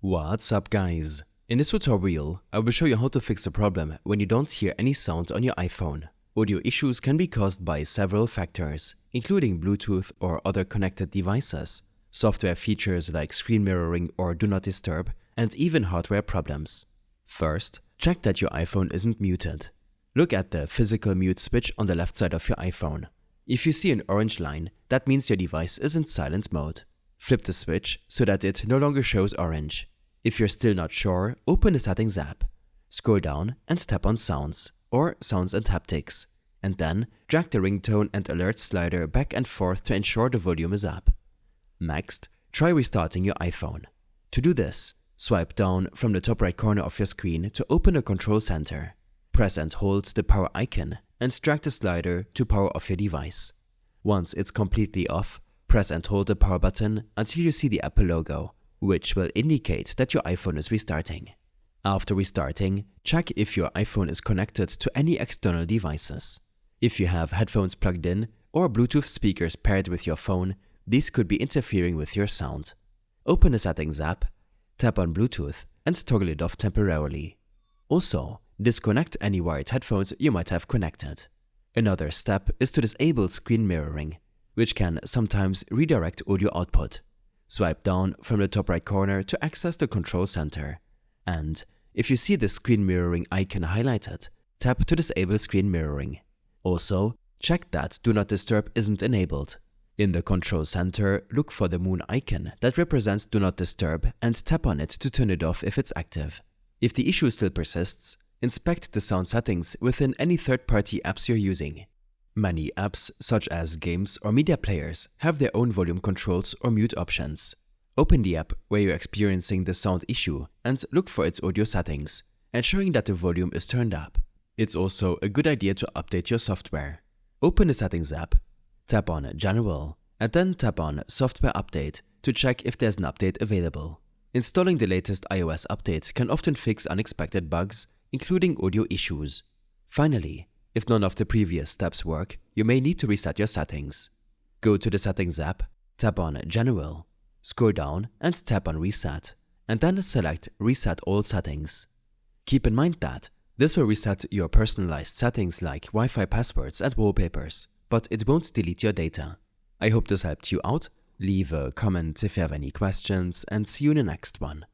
What's up guys? In this tutorial, I will show you how to fix a problem when you don't hear any sound on your iPhone. Audio issues can be caused by several factors, including Bluetooth or other connected devices, software features like screen mirroring or do not disturb, and even hardware problems. First, check that your iPhone isn't muted. Look at the physical mute switch on the left side of your iPhone. If you see an orange line, that means your device is in silent mode. Flip the switch so that it no longer shows orange. If you're still not sure, open the Settings app. Scroll down and tap on Sounds or Sounds and Haptics, and then drag the ringtone and alert slider back and forth to ensure the volume is up. Next, try restarting your iPhone. To do this, swipe down from the top right corner of your screen to open the control center. Press and hold the power icon and drag the slider to power off your device. Once it's completely off, press and hold the power button until you see the Apple logo, which will indicate that your iPhone is restarting. After restarting, check if your iPhone is connected to any external devices. If you have headphones plugged in or Bluetooth speakers paired with your phone, these could be interfering with your sound. Open the Settings app, tap on Bluetooth and toggle it off temporarily. Also, disconnect any wired headphones you might have connected. Another step is to disable screen mirroring, which can sometimes redirect audio output. Swipe down from the top right corner to access the control center. And if you see the screen mirroring icon highlighted, tap to disable screen mirroring. Also, check that Do Not Disturb isn't enabled. In the control center, look for the moon icon that represents Do Not Disturb and tap on it to turn it off if it's active. If the issue still persists, inspect the sound settings within any third-party apps you're using. Many apps, such as games or media players, have their own volume controls or mute options. Open the app where you're experiencing the sound issue and look for its audio settings, ensuring that the volume is turned up. It's also a good idea to update your software. Open the Settings app, tap on General, and then tap on Software Update to check if there's an update available. Installing the latest iOS update can often fix unexpected bugs, including audio issues. Finally, if none of the previous steps work, you may need to reset your settings. Go to the Settings app, tap on General, scroll down and tap on Reset, and then select Reset All Settings. Keep in mind that this will reset your personalized settings like Wi-Fi passwords and wallpapers, but it won't delete your data. I hope this helped you out. Leave a comment if you have any questions and see you in the next one.